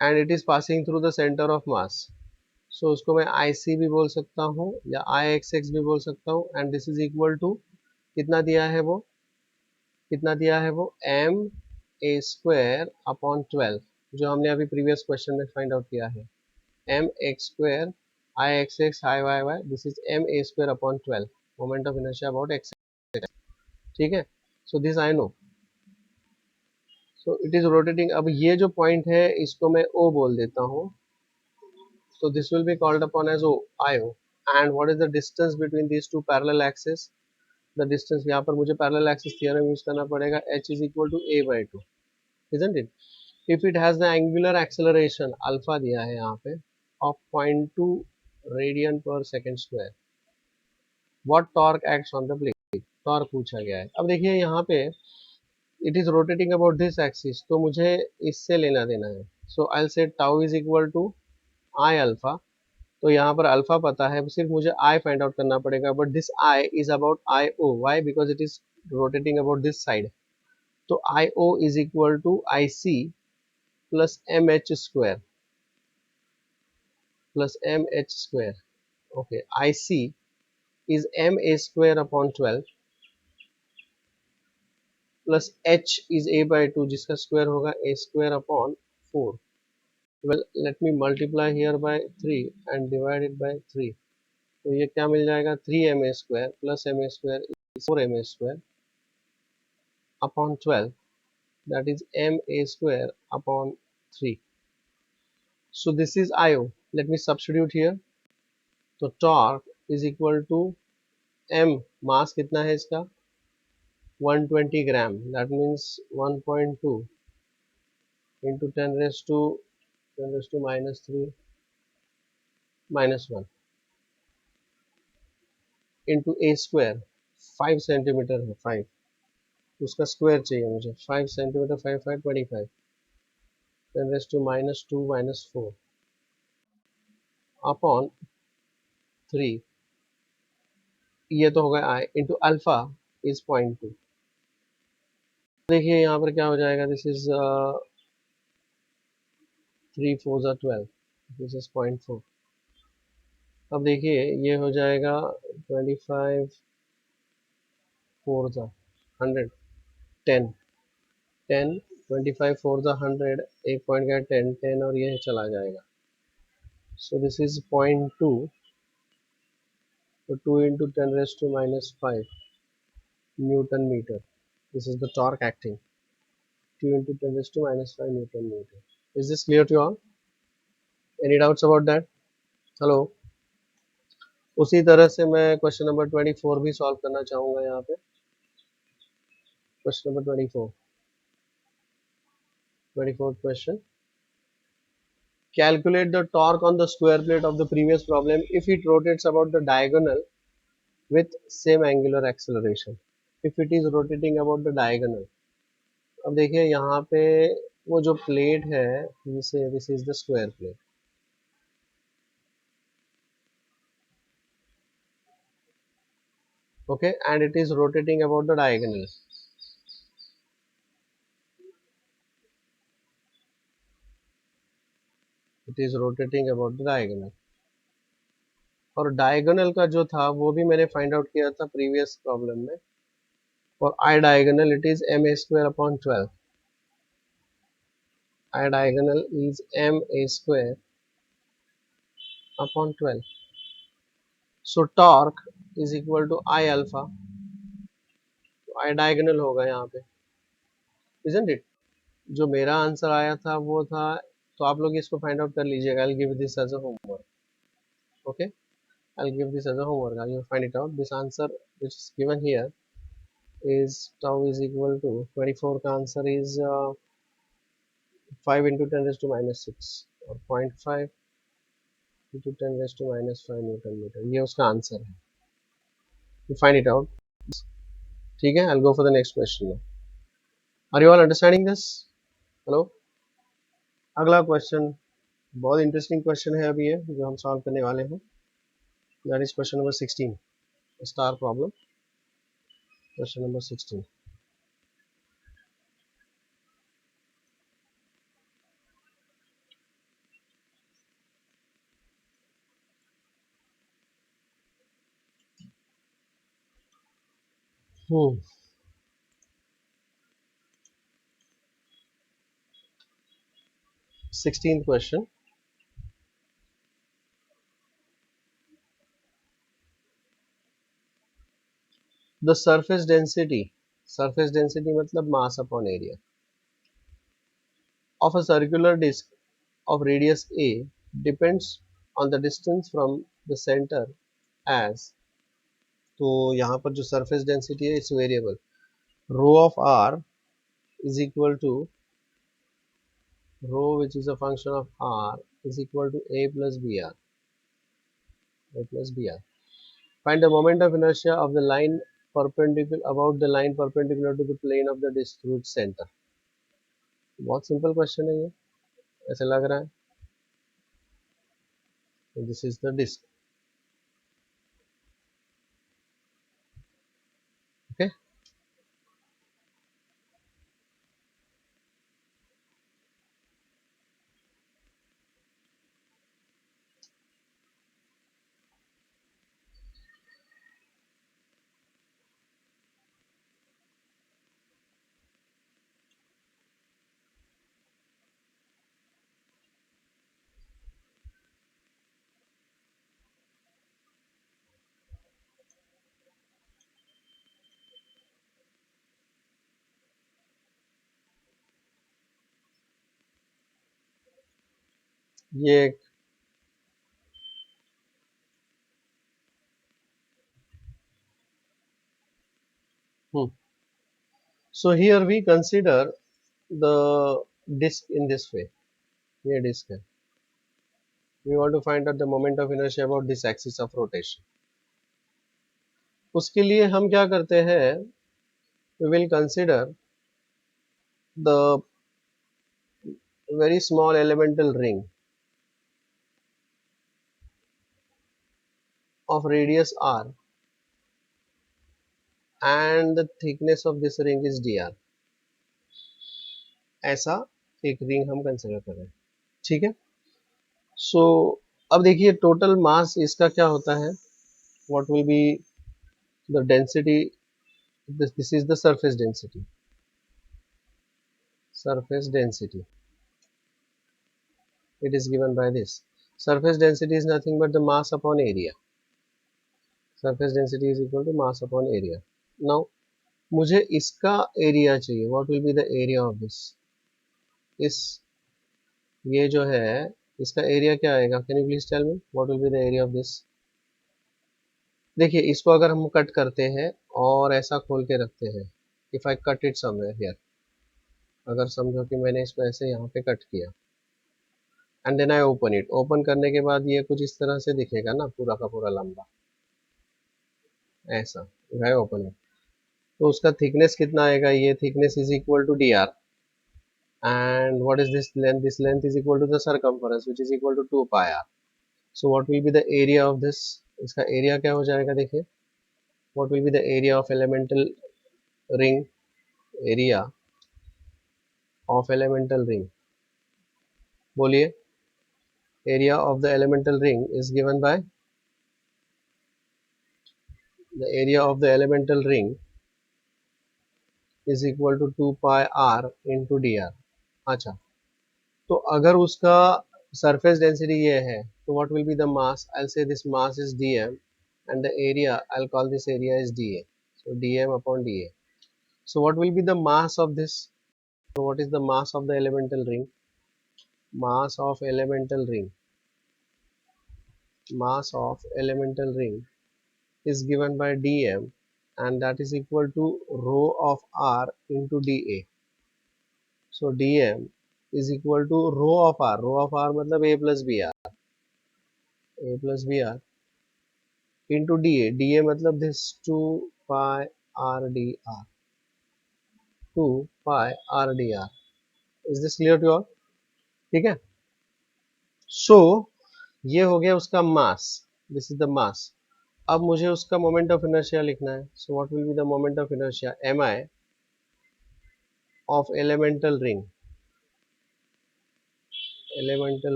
and it is passing through the centre of mass, so उसको मैं आई सी भी बोल सकता हूँ या आई एक्स एक्स भी बोल सकता हूँ. And this is equal to कितना दिया है वो, कितना दिया है वो, एम ए स्क्वायर अपॉन 12, जो हमने अभी प्रीवियस क्वेश्चन में फाइंड आउट किया है. M X square I X X I Y Y, this is M A square upon 12, moment of inertia about X. ठीक है, so this I know. So it is rotating. अब ये जो point है इसको मैं ओ बोल देता हूँ, so this will be called upon as IO. And what is the distance between these two parallel axes? The distance, यहाँ पर मुझे parallel axis theorem use करना पड़ेगा, h is equal to a by 2, isn't it? If it has the angular acceleration alpha दिया है यहाँ पे of 0.2 radian per second square, what torque acts on the plate? Torque पूछा गया है. अब देखिए यहाँ पे it is rotating about this axis, तो मुझे इससे लेना देना है. So I'll say tau is equal to I alpha. तो यहाँ पर अल्फा पता है, सिर्फ मुझे आई फाइंड आउट करना पड़ेगा, but this I is about I O. Y? Because it is rotating about this side. तो I O is equal to I C plus M H square, plus M H square. Okay, I C is M A square upon 12 plus H is A by 2, जिसका square होगा A square upon 4. well let me multiply here by 3 and divide it by 3. तो ये क्या मिल जाएगा, 3 ma square plus ma square 4ma square upon 12, that is ma square upon 3. So this is IO. Let me substitute here. तो torque is equal to m, mass कितना है इसका, 120 ग्राम, that means 1.2 into 10 raised to minus 3 minus 1 into a square, 5 centimetre है, 5, उसका square चाहिए मुझे, 5 centimetre, 5 5 25, 10 raised to minus 2 minus 4 upon 3, ये तो होगा आई, इंटू अल्फा इज 0.2. देखिए यहाँ पर क्या हो जाएगा, दिस इज 3 4 ज़ा 12, दिस इज 0.4. अब देखिए ये हो जाएगा 25 4 ज़ा 100, 10 10 25 4 ज़ा 100, एक पॉइंट का 10 10 और ये चला जाएगा. सो दिस इज 0.2, तो 2 into 10 raised to minus 5 newton metre. This is the torque acting, 2 into 10 raised to minus 5 Newton meter. Is this clear to you all? Any doubts about that? Hello. उसी तरह से मैं question number 24 भी solve करना चाहूंगा यहाँ पे. Question number 24th question. Calculate the torque on the square plate of the previous problem if it rotates about the diagonal with same angular acceleration. If it is rotating about the diagonal. अब देखिए यहाँ पे वो जो plate है, जिसे this is the square plate. Okay, and it is rotating about the diagonal. It is rotating about the diagonal. और diagonal का जो था वो भी मैंने फाइंड आउट किया था प्रीवियस प्रॉब्लम में. और I diagonal it is M A square upon 12. I diagonal is M A square upon 12. So torque is equal to I alpha. I diagonal होगा यहाँ पे, isn't it? जो मेरा आंसर आया था वो था तो आप लोग इसको फाइंड आउट कर लीजिएगा. I'll give this as a homework. Okay, I'll give this as a homework. I'll find it out. This answer which is given here is tau is equal to 24 का answer is 5 into 10 raised to minus 6 और 0.5 into 10 raised to minus 5 newton metre. ये उसका answer है. You find it out. ठीक है. I'll go for the next question now. Are you all understanding this? Hello. अगला question बहुत interesting question है अभी ये जो हम सॉल्व करने वाले हैं. That is question number 16. Star problem. Question number 16. Hmm. 16th question. The surface density मतलब mass upon area of a circular disc of radius a depends on the distance from the center as. तो यहाँ पर जो surface density है it's variable. Rho of r is equal to rho which is a function of r is equal to a plus br. Find the moment of inertia of the line perpendicular about the line perpendicular to the plane of the disc through its center. बहुत simple question है ये, ऐसे लग रहा है. This is the disc. Okay. ये एक So here we consider the disc in this way. ये disc है. We want to find out the moment of inertia about this axis of rotation. उसके लिए हम क्या करते हैं? We will consider the very small elemental ring of radius r and the thickness of this ring is dr. ऐसा एक ring हम consider कर रहे हैं. ठीक है. सो अब देखिए टोटल मास इसका क्या होता है. What will be the density. This is the surface density. It is given by this. Surface density is nothing but the mass upon area. Surface density is equal to mass upon area. Now मुझे इसका area चाहिए. What will be the area of this? इस ये जो है इसका area क्या आएगा? Can you please tell me what will be the area of this? देखिए इसको अगर हम कट करते हैं और ऐसा खोल के रखते हैं. If I cut it somewhere here, अगर समझो कि मैंने इसको ऐसे यहाँ पे कट किया and then I open it. Open करने के बाद ये कुछ इस तरह से दिखेगा ना, पूरा का पूरा लंबा ऐसा. आई ओपन इट तो उसका थिकनेस कितना आएगा? ये thickness is equal to D R. and what is this length? This length is equal to the circumference which is equal to 2 pi r. So what will be the area of this? इसका area क्या हो जाएगा? देखिए what will be the area of elemental ring? area of elemental ring, बोलिए. area of the elemental ring is given by the area of the elemental ring is equal to 2 pi r into dr. अच्छा, तो अगर उसका surface density ये है तो what will be the mass? I'll say this mass is dm and the area I'll call this area is dA. So dm upon dA. So what will be the mass of this? So what is the mass of the elemental ring? mass of elemental ring, mass of elemental ring is given by dm, and that is equal to rho of r into dA. So dm is equal to rho of r, rho of r मतलब a plus br, a plus br into dA, dA मतलब this 2 pi r dr, 2 pi r dr. Is this clear to all? ठीक है. So ये हो गया उसका mass, this is the mass. अब मुझे उसका मोमेंट ऑफ इनर्शिया लिखना है. So what will be the moment of inertia? M I of elemental ring,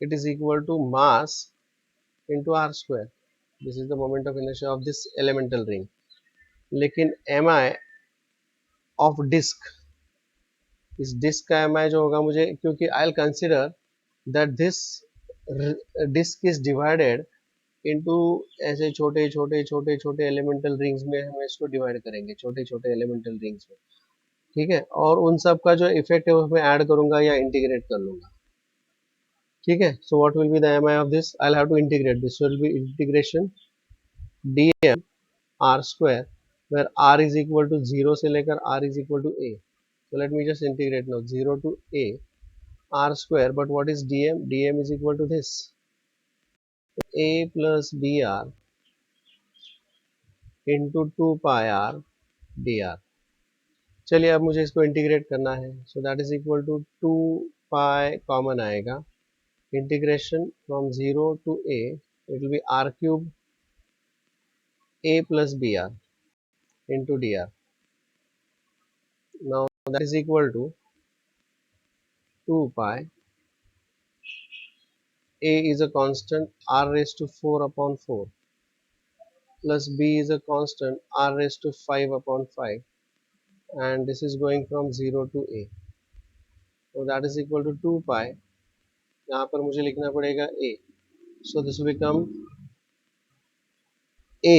it is equal to mass into r square. This is the moment of inertia of this elemental ring. लेकिन mi of disk, इस disk का mi जो होगा मुझे, क्योंकि I will consider that this disk is divided into ऐसे छोटे छोटे छोटे छोटे एलिमेंटल रिंग्स में हम इसको डिवाइड करेंगे, छोटे छोटे एलिमेंटल रिंग्स में. ठीक है. और उन सब का जो इफेक्ट है उसमें ऐड करूंगा या इंटीग्रेट कर लूंगा. ठीक है. So what will be the M I of this? I will have to integrate this. Will be integration dm r square where r is equal to 0 से लेकर r is equal to a. So let me just integrate now 0 to a r square, but what is dm? dm is equal to this a plus br into 2 pi r dr. चलिए अब मुझे इसको integrate करना है. So that is equal to 2 pi common आएगा, integration from 0 to a, it will be r cube a plus br into dr. Now that is equal to 2 pi, a is a constant, r raised to 4 upon 4 plus b is a constant, r raised to 5 upon 5, and this is going from 0 to a. So that is equal to 2 pi. यहाँ पर मुझे लिखना पड़ेगा a. So this will become a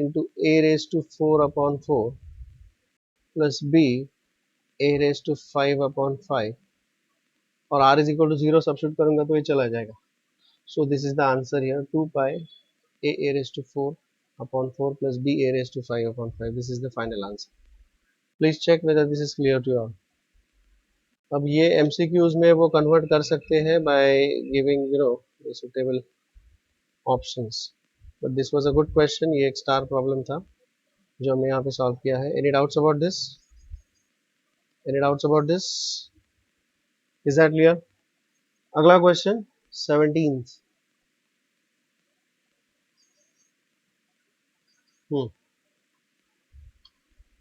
into a raised to 4 upon 4 plus b a raised to 5 upon 5, और r is equal to 0 substitute करूंगा तो ये चला जाएगा. So this is the answer here, 2 pi a raised to 4 upon 4 plus b a raised to 5 upon 5. This is the final answer. Please check whether this is clear to you all. अब ये MCQs में वो convert कर सकते हैं by giving the suitable options. But this was a good question. ये एक star problem था जो हमने यहाँ पे सॉल्व किया है. Any doubts about this? Any doubts about this? Is that clear? अगला क्वेश्चन 17th.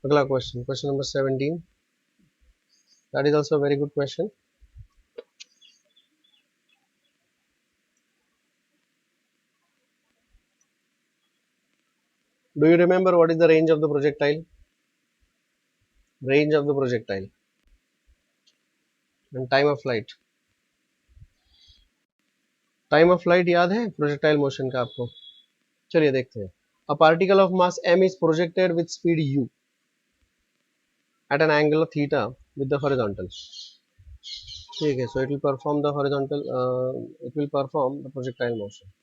अगला question, question number 17. That is also a very good question. Do you remember what is the range of the projectile? Range of the projectile and time of flight. Time of flight याद है projectile motion का आपको? चलिए देखते हैं. A particle of mass m is projected with speed u at an angle of theta with the horizontal. ठीक है. So it will perform the horizontal. It will perform the projectile motion.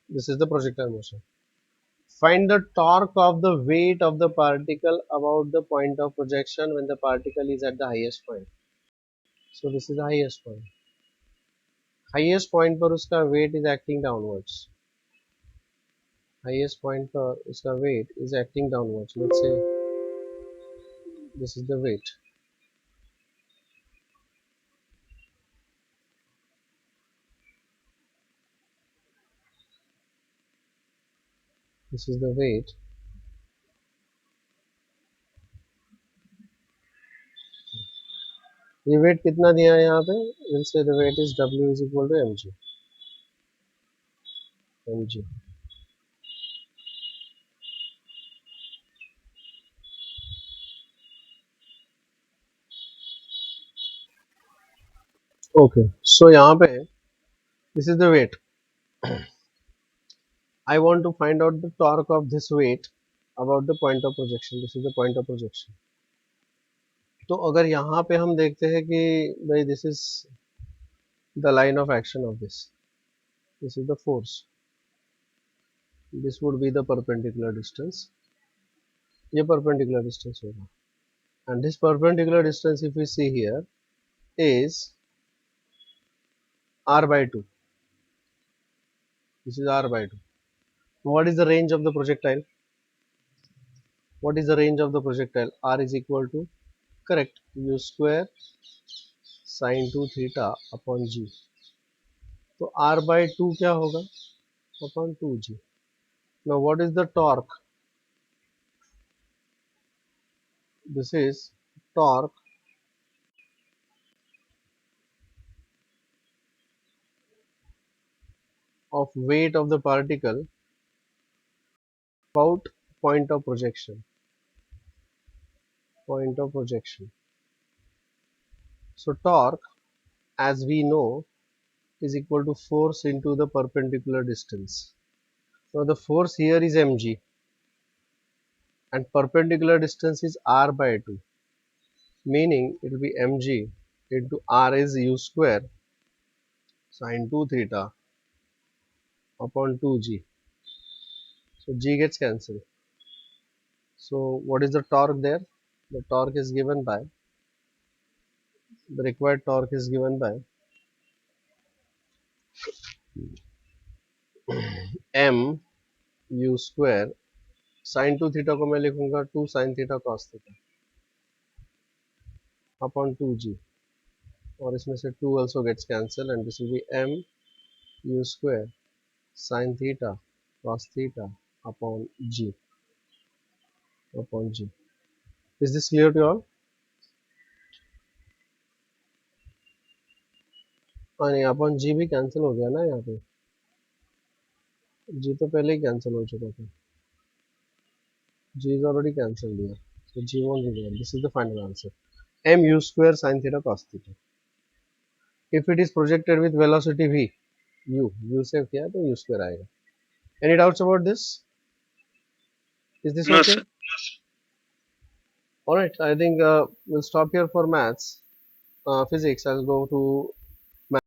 This is the projectile motion. Find the torque of the weight of the particle about the point of projection when the particle is at the highest point. So this is the highest point. Highest point पर उसका weight is acting downwards. Highest point पर उसका weight is acting downwards. Let's say this is the weight. This is the weight. ये weight कितना दिया है यहाँ पे? We'll say the weight is W is equal to mg. mg. Okay so यहाँ पे this is the weight. I want to find out the torque of this weight about the point of projection. This is the point of projection. तो अगर यहाँ पे हम देखते हैं कि भाई this is the line of action of this. This is the force. This would be the perpendicular distance. ये perpendicular distance होगा. And this perpendicular distance, if we see here, is r by 2. This is r by 2. What is the range of the projectile? What is the range of the projectile? R is equal to, correct, u square sin 2 theta upon g. तो r by 2 क्या होगा? Upon 2g. Now what is the torque? This is torque of weight of the particle about point of projection. Point of projection. So torque, as we know, is equal to force into the perpendicular distance. Now the force here is mg and perpendicular distance is r by 2, meaning it will be mg into r is u square sin 2 theta upon 2g. So g gets cancelled. So what is the torque there? The torque is given by, the required torque is given by m u square sin 2 theta को मैं लिखूंगा 2 sin theta cos theta upon 2g, और इसमें से 2 also gets cancelled and this will be m u square sin theta cos theta upon g. Is this clear to all? हाँ नहीं, upon जी भी cancel हो गया ना, यहाँ पे जी तो पहले ही कैंसिल हो चुका था. G is already cancelled here, so G won't be there. This is the final answer. M u square sin theta cos theta. If it is projected with velocity v, u save किया तो u square आएगा. Any doubts about this? Is this No, okay? sir. All right. I think we'll stop here for maths. Physics. I'll go to